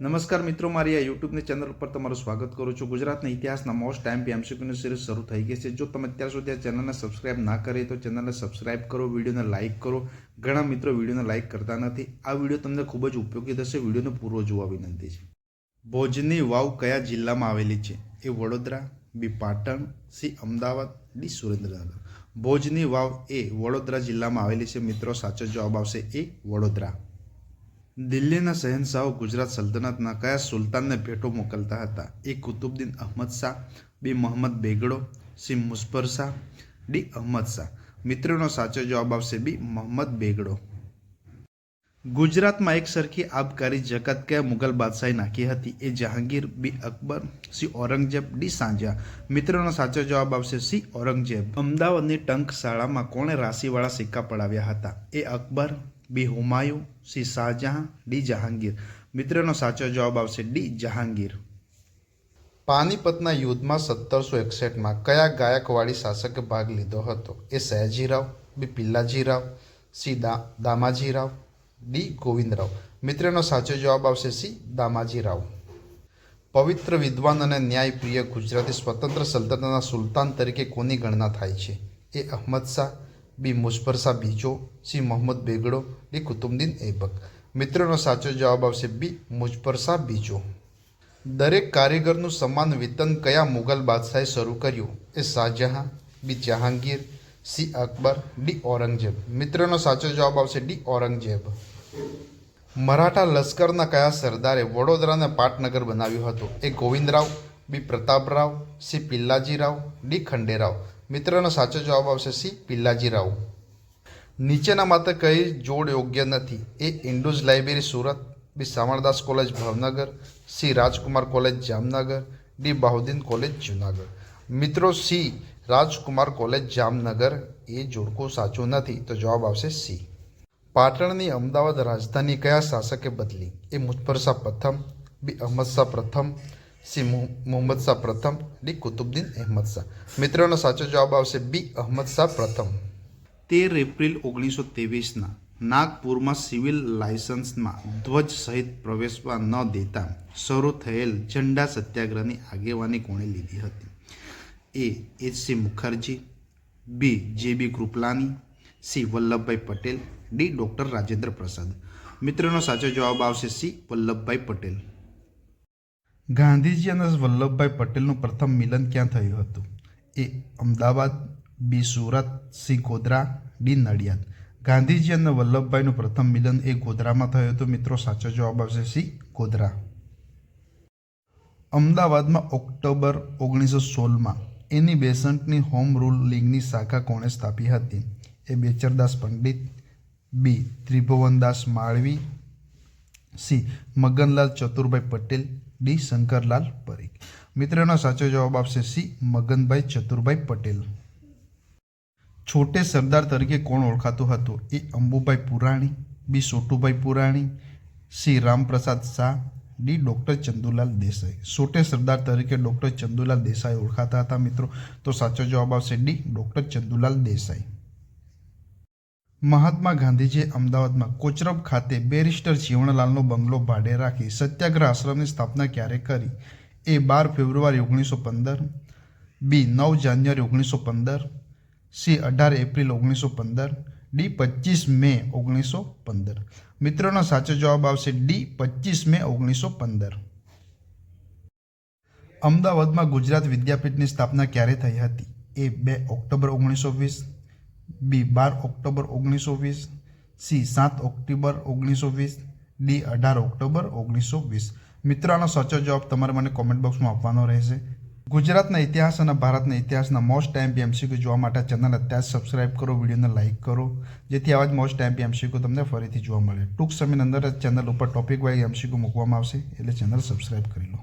નમસ્કાર મિત્રો, મારી આ યુટ્યુબની ચેનલ પર તમારું સ્વાગત કરું છું। ગુજરાતના ઇતિહાસના મોસ્ટ ટાઈમ એમસીક્યુની સિરીઝ શરૂ થઈ ગઈ છે। જો તમે અત્યાર સુધી આ ચેનલને સબસ્ક્રાઇબ ના કરી તો ચેનલને સબસ્ક્રાઇબ કરો, વિડીયોને લાઇક કરો। ઘણા મિત્રો વિડીયોને લાઇક કરતા નથી। આ વિડીયો તમને ખૂબ જ ઉપયોગી થશે, વિડીયોને પૂરો જોવા વિનંતી છે। ભોજની વાવ કયા જિલ્લામાં આવેલી છે? એ વડોદરા, બી પાટણ, સી અમદાવાદ, ડી સુરેન્દ્રનગર। ભોજની વાવ એ વડોદરા જિલ્લામાં આવેલી છે મિત્રો, સાચો જવાબ આવશે એ વડોદરા। દિલ્હીના શહેનશાહો ગુજરાત સલ્તનતના કયા સુલતાનને ભેટો મોકલતા હતા? એ કુતુબુદ્દીન અહમદ શાહ, બી મોહમ્મદ બેગડો, સી મુઝફ્ફર શાહ, ડી અહમદ શાહ। મિત્રોનો સાચો જવાબ આવશે બી મોહમ્મદ બેગડો। ગુજરાતમાં એક સરખી આબકારી જકાત કયા મુગલ બાદશાહે નાખી હતી? એ જહાંગીર, બી અકબર, સી ઔરંગઝેબ, ડી શાહજહાં। મિત્રોનો સાચો જવાબ આવશે સી ઔરંગઝેબ। અમદાવાદની ટંકશાળામાં કોણે રાશિવાળા સિક્કા પડાવ્યા હતા? એ અકબર, બી હુમાયુ, સી શાહજહાં, ડી જહાંગીર। મિત્રોનો સાચો જવાબ આવશે ડી જહાંગીર। પાનીપતના યુદ્ધમાં 1761માં કયા ગાયકવાડી શાસકે ભાગ લીધો હતો? એ સયાજીરાવ, બી પિલ્લાજીરાવ, સી દામાજીરાવ, ડી ગોવિંદરાવ। મિત્રોનો સાચો જવાબ આવશે સી દામાજીરાવ। પવિત્ર વિદ્વાન અને ન્યાયપ્રિય ગુજરાતી સ્વતંત્ર સલ્તનતના સુલતાન તરીકે કોની ગણના થાય છે? એ અહમદ શાહ, બી મુઝફ્ફર શાહ બીજો, સી મોહમ્મદ બેગડો, ડી કુતુબુદ્દીન ઐબક। મિત્રોનો સાચો જવાબ આવશે બી મુઝફ્ફર શાહ બીજો। દરેક કારીગરનું સમાન વેતન કયા મુગલ બાદશાહે શરૂ કર્યું? એ શાહજહાં, બી જહાંગીર, સી અકબર, ડી ઔરંગઝેબ। મિત્રોનો સાચો જવાબ આવશે ડી ઔરંગઝેબ। મરાઠા લશ્કરના કયા સરદારે વડોદરાને પાટનગર બનાવ્યું હતું? એ ગોવિંદરાવ, બી પ્રતાપરાવ, સી પિલ્લાજીરાવ, ડી ખંડેરાવ। મિત્રોનો સાચો જવાબ આવશે સી પિલ્લાજીરાવ। નીચેનામાંથી કઈ જોડ યોગ્ય નથી? એ ઇન્ડોઝ library Surat, B Shamaldas college Bhavnagar, C Rajkumar college Jamnagar, D Bahauddin college Junagadh. મિત્રો સી રાજકુમાર કોલેજ જામનગર એ જોડકું સાચું નથી, તો જવાબ આવશે સી। પાટણની અમદાવાદ રાજધાની કયા શાસકે બદલી? એ મુઝફ્ફર શાહ પ્રથમ, બી અહમદ શાહ પ્રથમ, સી મુહમ્મદ શાહ પ્રથમ, ડી કુતુબુદ્દીન અહમદ શાહ। મિત્રોનો સાચો જવાબ આવશે બી અહમદ શાહ પ્રથમ। 13 એપ્રિલ 1923ના નાગપુરમાં સિવિલ લાયસન્સમાં ધ્વજ સહિત પ્રવેશવા ન દેતા શરૂ થયેલ ઝંડા સત્યાગ્રહની આગેવાની કોણે લીધી હતી? A HC. Mukherjee, B JB. Kripalani, C Vallabhbhai Patel, D doctor Rajendra Prasad. મિત્રોનો સાચો જવાબ આવશે સી વલ્લભભાઈ પટેલ। ગાંધીજી અને વલ્લભભાઈ પટેલનું પ્રથમ મિલન ક્યાં થયું હતું? એ અમદાવાદ, બી સુરત, સી ગોધરા, ડી નડિયાદ। ગાંધીજી અને વલ્લભભાઈનું પ્રથમ મિલન એ ગોધરામાં થયું હતું મિત્રો, સાચો જવાબ આવશે સી ગોધરા। અમદાવાદમાં ઓક્ટોબર 1916માં એની બેસન્ટની હોમ રૂલ લીગની શાખા કોણે સ્થાપી હતી? A Bechardas Pandit, B Tribhuvandas Malvi, C Maganlal Chaturbhai Patel, D Shankarlal Parikh. મિત્રોનો સાચો જવાબ આવશે સી મગનભાઈ ચતુરભાઈ પટેલ। છોટે સરદાર તરીકે કોણ ઓળખાતું હતું? A Ambubhai Purani, B Sotubhai Purani, C Ramprasad Shah, D doctor Chandulal Desai. Chhote Sardar તરીકે ડૉક્ટર ચંદુલાલ દેસાઈ ઓળખાતા હતા મિત્રો, તો સાચો જવાબ આવશે ડી ડૉક્ટર ચંદુલાલ દેસાઈ। મહાત્મા ગાંધીજીએ અમદાવાદમાં કોચરબ ખાતે બેરિસ્ટર જીવણલાલનો બંગલો ભાડે રાખી સત્યાગ્રહ આશ્રમની સ્થાપના ક્યારે કરી? એ 12 ફેબ્રુઆરી 1915, બી 9 જાન્યુઆરી 1915, સી 18 એપ્રિલ 1915, ડી 25 મે 1915। મિત્રોનો સાચો જવાબ આવશે ડી 25 મે 1915। અમદાવાદમાં ગુજરાત વિદ્યાપીઠની સ્થાપના ક્યારે થઈ હતી? એ 2 ઓક્ટોબર 1920, બી 12 October 1920, C 7 October 1920, D 18 October 1920। મિત્રોનો સાચો જવાબ તમારે મને કોમેન્ટ બોક્સમાં આપવાનો રહેશે। ગુજરાતના ઇતિહાસ અને ભારતના ઇતિહાસના મોસ્ટ ટાઈમ એમસીક્યુ જોવા માટે ચેનલ અત્યારે સબસ્ક્રાઇબ કરો, વિડીયોને લાઇક કરો, જેથી આવા જ મોસ્ટ ટાઈમ એમસીક્યુ તમને ફરીથી જોવા મળે। ટૂંક સમયની અંદર ચેનલ ઉપર ટોપિક વાઇઝ એમસીક્યુ મૂકવામાં આવશે, એટલે ચેનલ સબસ્ક્રાઇબ કરી લો।